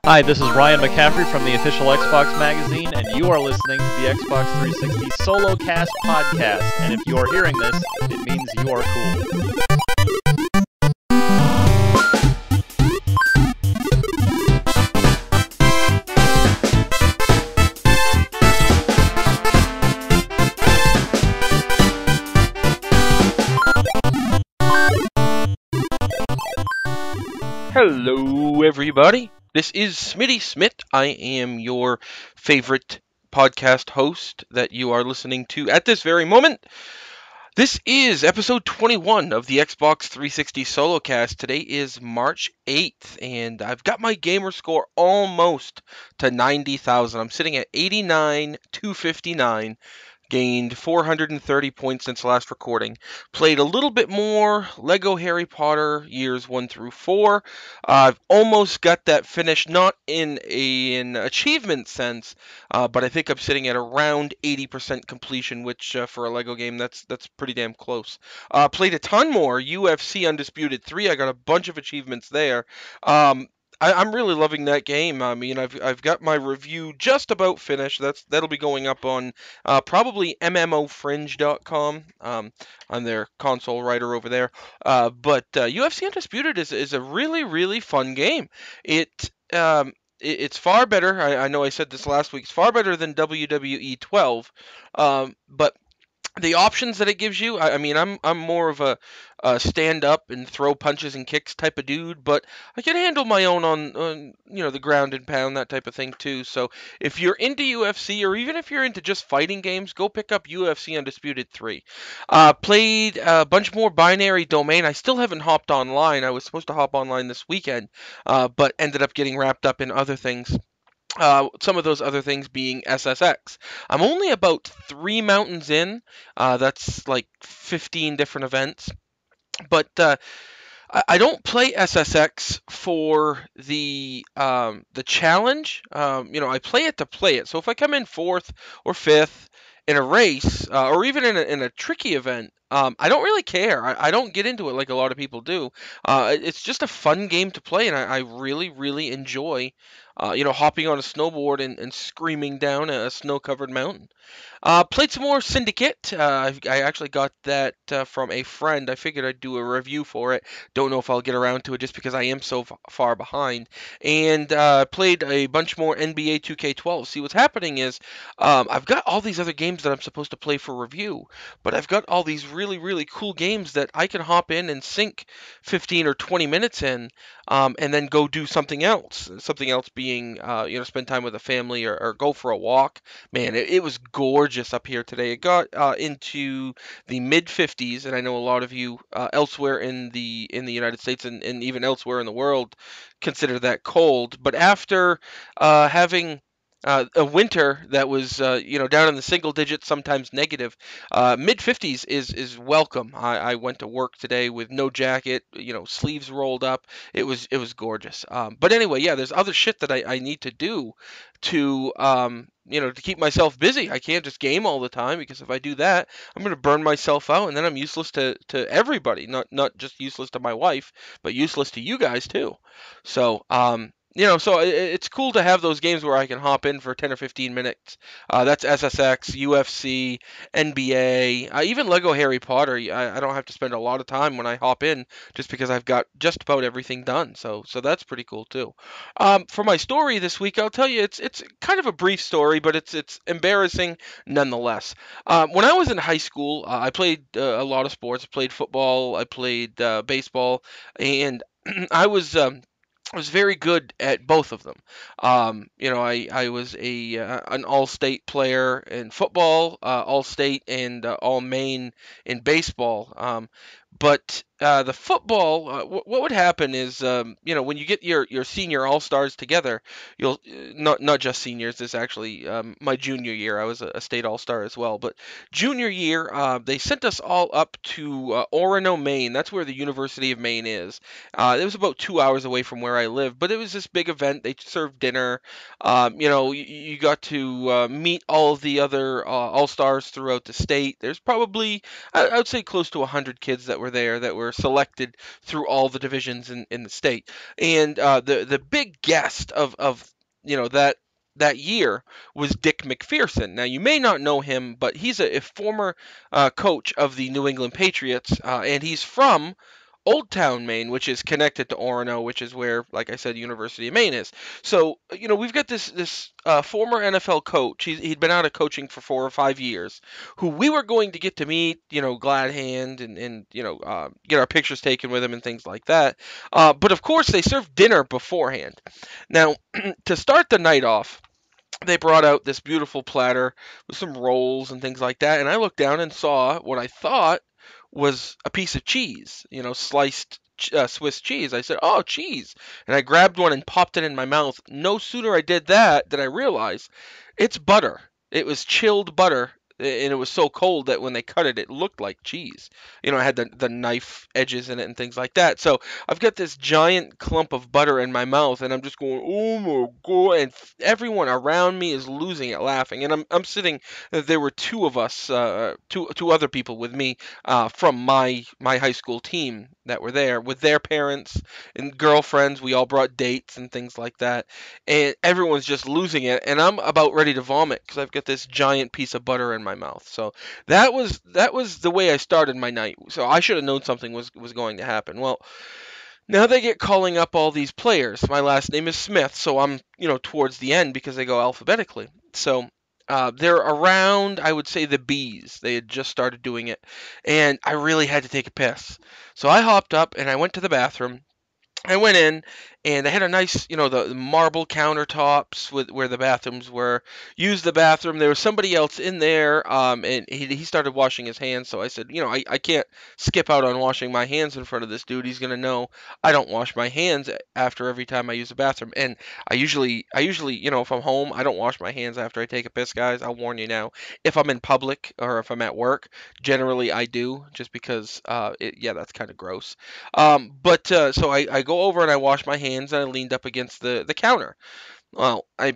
Hi, this is Ryan McCaffrey from the official Xbox magazine, and you are listening to the Xbox 360 Solocast podcast. And if you are hearing this, it means you are cool. Hello, everybody. This is Smitty Smith. I am your favorite podcast host that you are listening to at this very moment. This is episode 21 of the Xbox 360 Solocast. Today is March 8th, and I've got my gamer score almost to 90,000. I'm sitting at 89,259. Gained 430 points since last recording. Played a little bit more Lego Harry Potter years 1 through 4. I've almost got that finished, not in an achievement sense, but I think I'm sitting at around 80% completion, which for a Lego game, that's pretty damn close. Played a ton more UFC Undisputed 3. I got a bunch of achievements there. I'm really loving that game. I mean, I've got my review just about finished. That'll be going up on probably mmofringe.com. I'm their console writer over there. But UFC Undisputed is a really fun game. It's far better. I know I said this last week. It's far better than WWE 12. But the options that it gives you, I mean, I'm more of a stand up and throw punches and kicks type of dude, but I can handle my own on the ground and pound, that type of thing too. So if you're into UFC, or even if you're into just fighting games, go pick up UFC Undisputed 3. Played a bunch more Binary Domain. I still haven't hopped online. I was supposed to hop online this weekend, but ended up getting wrapped up in other things. Some of those other things being SSX. I'm only about 3 mountains in. That's like 15 different events. But I don't play SSX for the challenge. I play it to play it. So if I come in 4th or 5th in a race, or even in a tricky event, I don't really care. I don't get into it like a lot of people do. It's just a fun game to play, and I really enjoy, hopping on a snowboard and screaming down a snow-covered mountain. Played some more Syndicate. I actually got that from a friend. I figured I'd do a review for it. Don't know if I'll get around to it just because I am so far behind. And played a bunch more NBA 2K12. See, what's happening is I've got all these other games that I'm supposed to play for review, but I've got all these really cool games that I can hop in and sink 15 or 20 minutes in, and then go do something else. Something else being, spend time with a family, or go for a walk. Man, it was gorgeous up here today. It got into the mid 50s, and I know a lot of you elsewhere in the United States, and even elsewhere in the world consider that cold. But after having a winter that was, down in the single digits, sometimes negative, mid 50s is welcome. I went to work today with no jacket, sleeves rolled up. It was gorgeous. But anyway, yeah, there's other shit that I need to do to to keep myself busy. I can't just game all the time, because if I do that, I'm going to burn myself out, and then I'm useless to everybody. Not just useless to my wife, but useless to you guys too. So it's cool to have those games where I can hop in for 10 or 15 minutes. That's SSX, UFC, NBA, even Lego Harry Potter. I don't have to spend a lot of time when I hop in, just because I've got just about everything done. So that's pretty cool too. For my story this week, I'll tell you, it's kind of a brief story, but it's embarrassing nonetheless. When I was in high school, I played a lot of sports. I played football, I played baseball, and I was very good at both of them. I was an all-state player in football, all-state and all-Maine in baseball. But the football, what would happen is, when you get your senior all-stars together, you'll not just seniors. This actually my junior year, I was a state all-star as well. But junior year, they sent us all up to Orono, Maine. That's where the University of Maine is. It was about 2 hours away from where I live, but it was this big event. They served dinner. You got to meet all of the other all-stars throughout the state. There's probably, I would say, close to 100 kids that were there, that were selected through all the divisions in the state. And the big guest of that year was Dick McPherson. Now, you may not know him, but he's a former coach of the New England Patriots, and he's from Old Town, Maine, which is connected to Orono, which is where, like I said, University of Maine is. So, we've got this former NFL coach. He'd been out of coaching for 4 or 5 years, who we were going to get to meet, glad hand, and get our pictures taken with him and things like that. But of course, they served dinner beforehand. Now, to start the night off, they brought out this beautiful platter with some rolls and things like that, and I looked down and saw what I thought was a piece of cheese, sliced Swiss cheese. I said, "Oh, cheese!" And I grabbed one and popped it in my mouth. No sooner I did that did I realize it's butter. It was chilled butter, and it was so cold that when they cut it, it looked like cheese. It had the knife edges in it and things like that. So I've got this giant clump of butter in my mouth, and I'm just going, "Oh my god!" And everyone around me is losing it, laughing. And I'm sitting. There were two of us, two other people with me from my high school team that were there with their parents and girlfriends. We all brought dates and things like that, and everyone's just losing it. And I'm about ready to vomit because I've got this giant piece of butter in my mouth. So that was the way I started my night. So I should have known something was going to happen. Well, now they get calling up all these players. My last name is Smith, so I'm towards the end because they go alphabetically. So they're around, I would say, the B's. They had just started doing it, and I really had to take a piss. So I hopped up and I went to the bathroom. I went in, and they had a nice, the marble countertops with where the bathrooms were. Used the bathroom. There was somebody else in there, and he started washing his hands. So I said, I can't skip out on washing my hands in front of this dude. He's gonna know I don't wash my hands after every time I use the bathroom. And I usually, if I'm home, I don't wash my hands after I take a piss, guys. I'll warn you now. If I'm in public or if I'm at work, generally I do, just because, that's kind of gross. But so I go over and I wash my hands and I leaned up against the counter. Well, I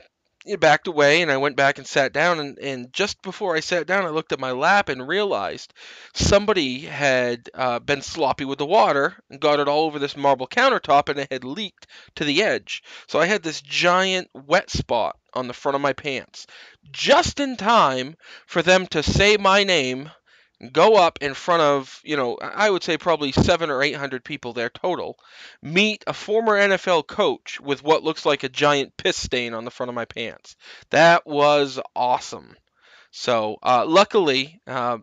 backed away and I went back and sat down. And just before I sat down, I looked at my lap and realized somebody had been sloppy with the water and got it all over this marble countertop, and it had leaked to the edge. So I had this giant wet spot on the front of my pants, just in time for them to say my name, go up in front of, I would say probably 700 or 800 people there total, meet a former NFL coach with what looks like a giant piss stain on the front of my pants. That was awesome. So luckily, I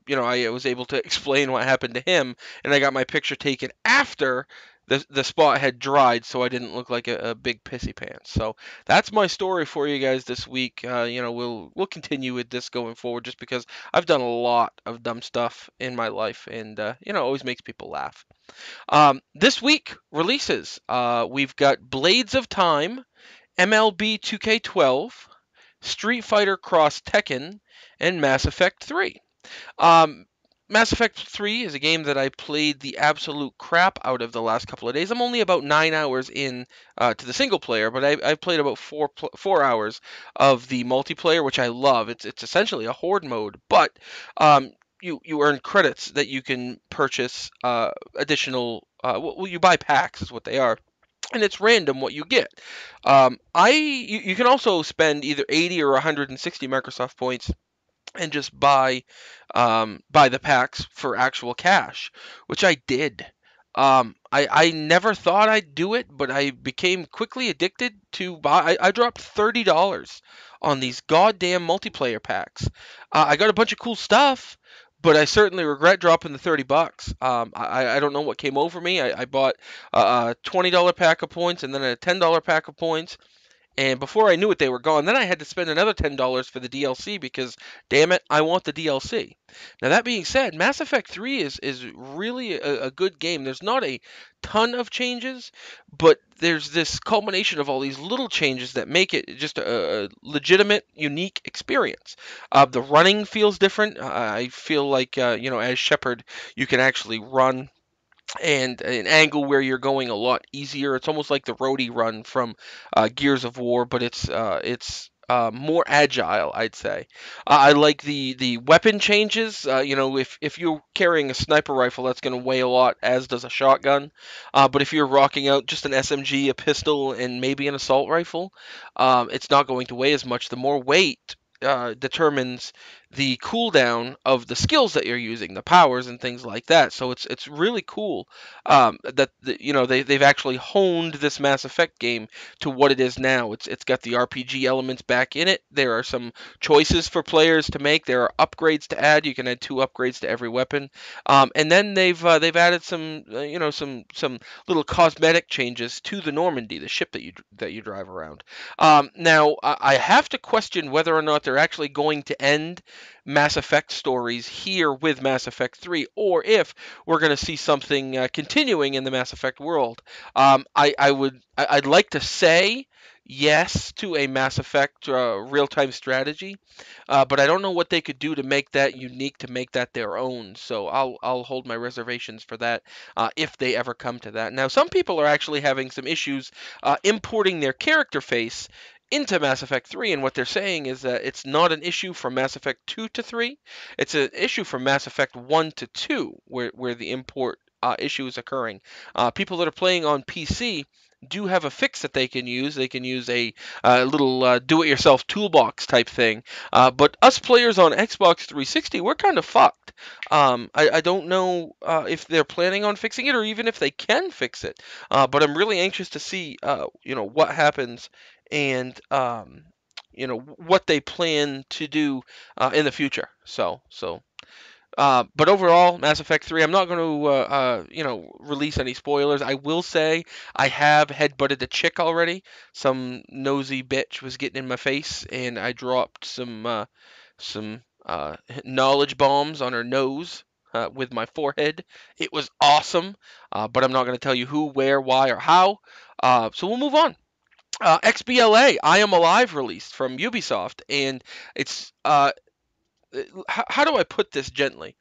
was able to explain what happened to him, and I got my picture taken after the spot had dried, so I didn't look like a big pissy pants. So that's my story for you guys this week. We'll continue with this going forward, just because I've done a lot of dumb stuff in my life, and it always makes people laugh. This week releases, we've got Blades of Time, MLB 2K12, Street Fighter Cross Tekken, and Mass Effect 3. Um, Mass Effect 3 is a game that I played the absolute crap out of the last couple of days. I'm only about 9 hours in to the single player, but I've played about 4 hours of the multiplayer, which I love. It's essentially a horde mode, but you earn credits that you can purchase additional. You buy packs, is what they are, and it's random what you get. You can also spend either 80 or 160 Microsoft points and just buy the packs for actual cash, which I did. I never thought I'd do it, but I became quickly addicted to buy. I dropped $30 on these goddamn multiplayer packs. I got a bunch of cool stuff, but I certainly regret dropping the $30. I don't know what came over me. I bought a $20 pack of points and then a $10 pack of points. And before I knew it, they were gone. Then I had to spend another $10 for the DLC because, damn it, I want the DLC. Now, that being said, Mass Effect 3 is really a good game. There's not a ton of changes, but there's this culmination of all these little changes that make it just a legitimate, unique experience. The running feels different. I feel like, as Shepard, you can actually run and an angle where you're going a lot easier. It's almost like the roadie run from Gears of War, but it's more agile, I'd say. I like the weapon changes. If you're carrying a sniper rifle, that's going to weigh a lot, as does a shotgun. But if you're rocking out just an SMG, a pistol, and maybe an assault rifle, it's not going to weigh as much. The more weight determines the cooldown of the skills that you're using, the powers and things like that. So it's really cool they've actually honed this Mass Effect game to what it is now. It's got the RPG elements back in it. There are some choices for players to make. There are upgrades to add. You can add 2 upgrades to every weapon, and then they've added some little cosmetic changes to the Normandy, the ship that you drive around. Now I have to question whether or not they're actually going to end Mass Effect stories here with Mass Effect 3, or if we're going to see something continuing in the Mass Effect world. I'd like to say yes to a Mass Effect real-time strategy, but I don't know what they could do to make that unique, to make that their own. So I'll hold my reservations for that if they ever come to that. Now, some people are actually having some issues importing their character face into Mass Effect 3, and what they're saying is that it's not an issue from Mass Effect 2 to 3. It's an issue from Mass Effect 1 to 2, where the import issue is occurring. People that are playing on PC do have a fix that they can use. They can use a little do-it-yourself toolbox type thing. But us players on Xbox 360, we're kind of fucked. I don't know if they're planning on fixing it, or even if they can fix it. But I'm really anxious to see, what happens, and what they plan to do in the future. But overall, Mass Effect 3, I'm not going to, release any spoilers. I will say I have headbutted a chick already. Some nosy bitch was getting in my face, and I dropped some knowledge bombs on her nose with my forehead. It was awesome, but I'm not going to tell you who, where, why, or how. So we'll move on. XBLA, I Am Alive released from Ubisoft, and it's how do I put this gently?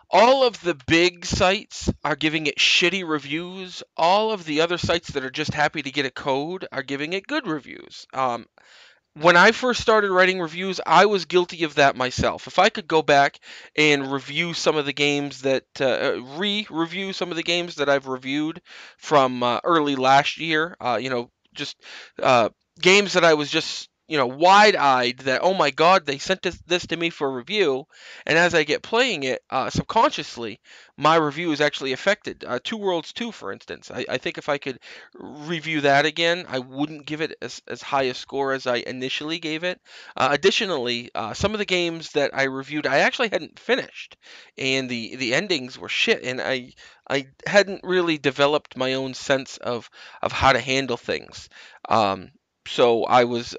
All of the big sites are giving it shitty reviews. All of the other sites that are just happy to get a code are giving it good reviews. When I first started writing reviews, I was guilty of that myself. If I could go back and review some of the games that re-review some of the games that I've reviewed from early last year, just uh, games that I was just wide-eyed that, oh my god, they sent this to me for review, and as I get playing it subconsciously, my review is actually affected. Two Worlds 2, for instance, I think if I could review that again, I wouldn't give it as high a score as I initially gave it. Additionally, some of the games that I reviewed, I actually hadn't finished, and the endings were shit, and I hadn't really developed my own sense of how to handle things. So I was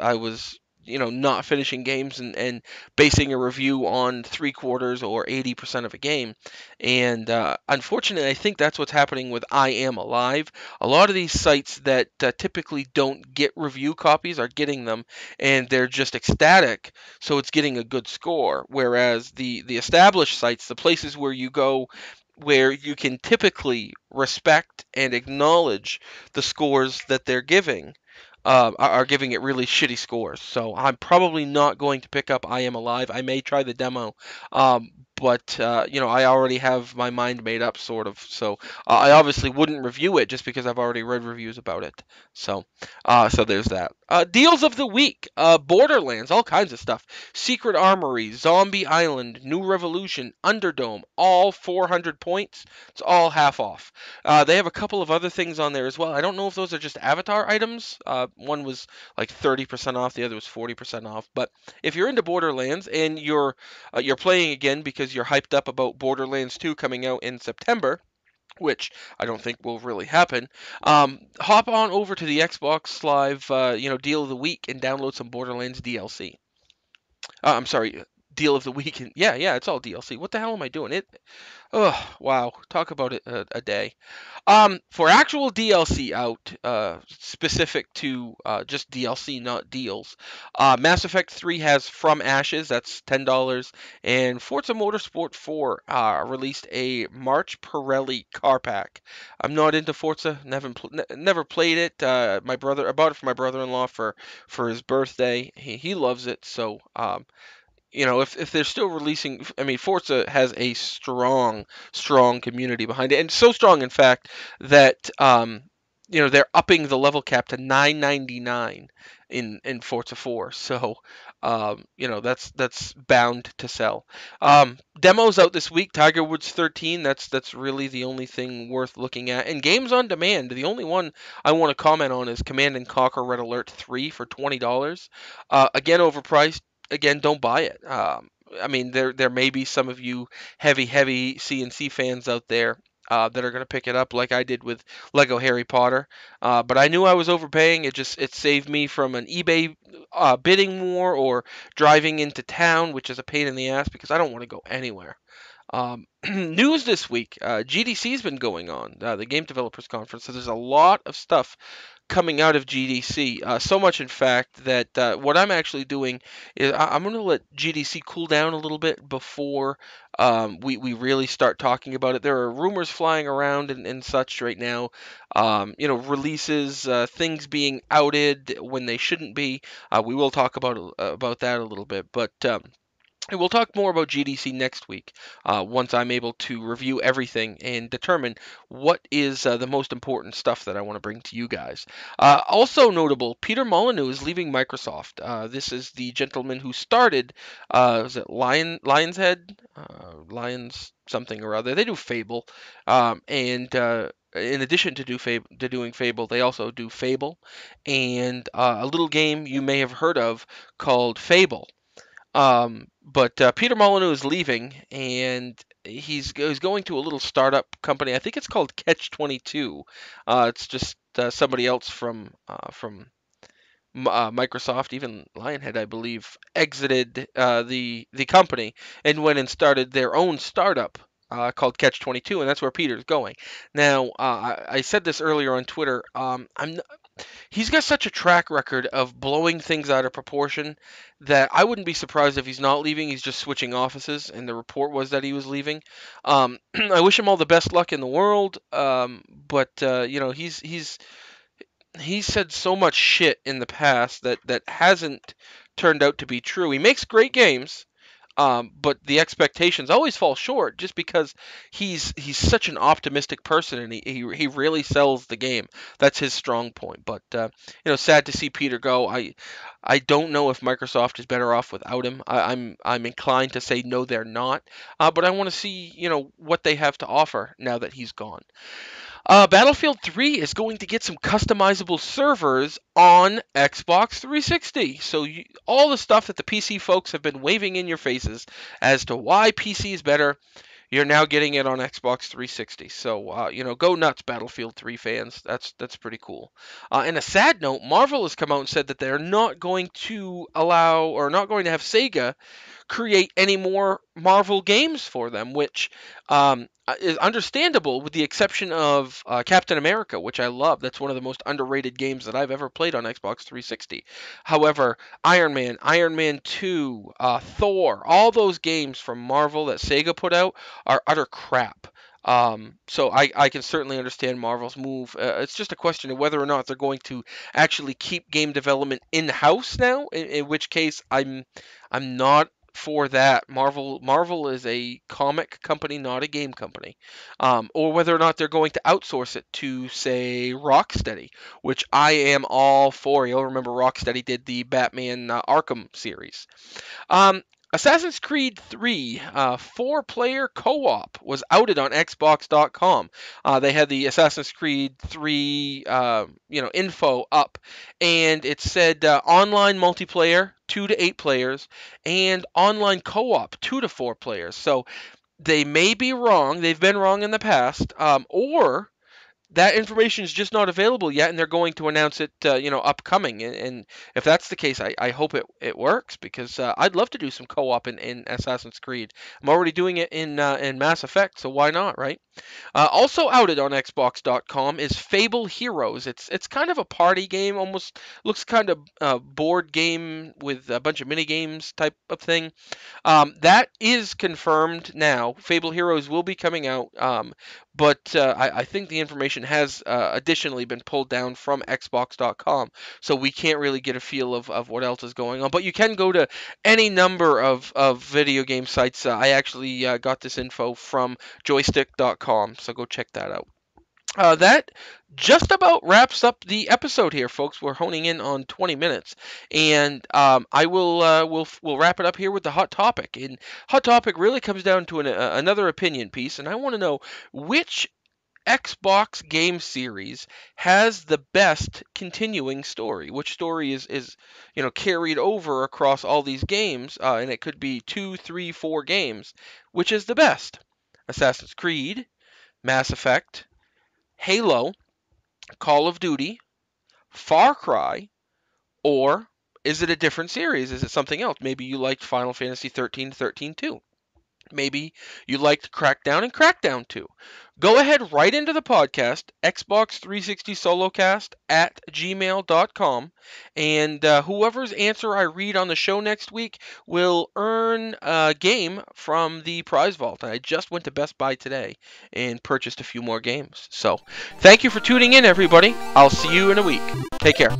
not finishing games and basing a review on 3/4 or 80% of a game, and unfortunately I think that's what's happening with I Am Alive. A lot of these sites that typically don't get review copies are getting them, and they're just ecstatic, so it's getting a good score, whereas the established sites, the places where you go where you can typically respect and acknowledge the scores that they're giving, are giving it really shitty scores. So I'm probably not going to pick up I Am Alive. I may try the demo, but I already have my mind made up, sort of. So I obviously wouldn't review it just because I've already read reviews about it. So there's that. Deals of the week: Borderlands, all kinds of stuff. Secret Armory, Zombie Island, New Revolution, Underdome, all 400 points. It's all half off. They have a couple of other things on there as well. I don't know if those are just avatar items. One was like 30% off, the other was 40% off. But if you're into Borderlands and you're playing again because you're hyped up about Borderlands 2 coming out in September, which I don't think will really happen, hop on over to the Xbox Live, deal of the week and download some Borderlands DLC. I'm sorry, deal of the week. And yeah, it's all DLC. What the hell am I doing? Oh, wow. Talk about it a day. For actual DLC out, specific to just DLC, not deals, Mass Effect 3 has From Ashes, that's $10, and Forza Motorsport 4 released a March Pirelli car pack. I'm not into Forza, never played it. I bought it for my brother-in-law for his birthday. He loves it, so if they're still releasing, I mean, Forza has a strong community behind it, and so strong, in fact, that they're upping the level cap to 9.99 in Forza 4. So, that's bound to sell. Demos out this week. Tiger Woods 13. That's really the only thing worth looking at. And games on demand. The only one I want to comment on is Command and Conquer Red Alert 3 for $20. Again, overpriced. Again, don't buy it. I mean, there may be some of you heavy CNC fans out there that are going to pick it up, like I did with Lego Harry Potter. But I knew I was overpaying. It saved me from an eBay bidding war or driving into town, which is a pain in the ass because I don't want to go anywhere. News this week. GDC's been going on, the Game Developers Conference. So there's a lot of stuff coming out of GDC. So much, in fact, that what I'm actually doing is I'm going to let GDC cool down a little bit before we really start talking about it. There are rumors flying around and such right now. Releases, things being outed when they shouldn't be. We will talk about that a little bit, but. And we'll talk more about GDC next week once I'm able to review everything and determine what is the most important stuff that I want to bring to you guys. Also notable, Peter Molyneux is leaving Microsoft. This is the gentleman who started, was it Lion's Head? Lions something or other. They do Fable. And in addition to doing Fable, they also do Fable and a little game you may have heard of called Fable. But Peter Molyneux is leaving, and he's going to a little startup company. I think it's called Catch 22. It's just somebody else from Microsoft, even Lionhead, I believe, exited the company and went and started their own startup. Called Catch 22, and that's where Peter's going. Now, I said this earlier on Twitter. He's got such a track record of blowing things out of proportion that I wouldn't be surprised if he's not leaving. He's just switching offices, and the report was that he was leaving. I wish him all the best luck in the world, but he's said so much shit in the past that hasn't turned out to be true. He makes great games. But the expectations always fall short just because he's such an optimistic person and he really sells the game. That's his strong point. But sad to see Peter go. I don't know if Microsoft is better off without him. I'm inclined to say no, they're not. But I want to see what they have to offer now that he's gone. Battlefield 3 is going to get some customizable servers on Xbox 360. So all the stuff that the PC folks have been waving in your faces as to why PC is better, you're now getting it on Xbox 360. So go nuts, Battlefield 3 fans. That's pretty cool. And a sad note, Marvel has come out and said that they're not going to allow or not going to have Sega create any more Marvel games for them, which is understandable with the exception of Captain America, which I love. That's one of the most underrated games that I've ever played on Xbox 360. However, Iron Man, Iron Man 2, Thor, all those games from Marvel that Sega put out are utter crap. So I can certainly understand Marvel's move. It's just a question of whether or not they're going to actually keep game development in-house now, in which case I'm not for that. Marvel is a comic company, not a game company. Or whether or not they're going to outsource it to, say, Rocksteady, which I am all for. You'll remember Rocksteady did the Batman Arkham series. Assassin's Creed 3 4-player co-op was outed on Xbox.com. They had the Assassin's Creed 3 info up, and it said online multiplayer 2 to 8 players and online co-op 2 to 4 players. So they may be wrong. They've been wrong in the past, or that information is just not available yet, and they're going to announce it, upcoming. And if that's the case, I hope it works, because I'd love to do some co-op in Assassin's Creed. I'm already doing it in Mass Effect, so why not, right? Also outed on Xbox.com is Fable Heroes. It's kind of a party game, almost looks kind of board game with a bunch of mini games type of thing. That is confirmed now. Fable Heroes will be coming out, but I think the information has additionally been pulled down from Xbox.com, so we can't really get a feel of what else is going on. But you can go to any number of video game sites. I actually got this info from joystick.com, so go check that out. That just about wraps up the episode here, folks. We're honing in on 20 minutes, and I will we'll wrap it up here with the hot topic. And hot topic really comes down to another opinion piece, and I want to know which Xbox game series has the best continuing story. Which story is carried over across all these games, and it could be 2, 3, 4 games. Which is the best? Assassin's Creed, Mass Effect, Halo, Call of Duty, Far Cry, or is it a different series? Is it something else? Maybe you liked Final Fantasy 13 too. Maybe you liked Crackdown and Crackdown 2. Go ahead right into the podcast, Xbox 360 Solocast at gmail.com, and whoever's answer I read on the show next week will earn a game from the prize vault. I just went to Best Buy today and purchased a few more games. So, thank you for tuning in, everybody. I'll see you in a week. Take care.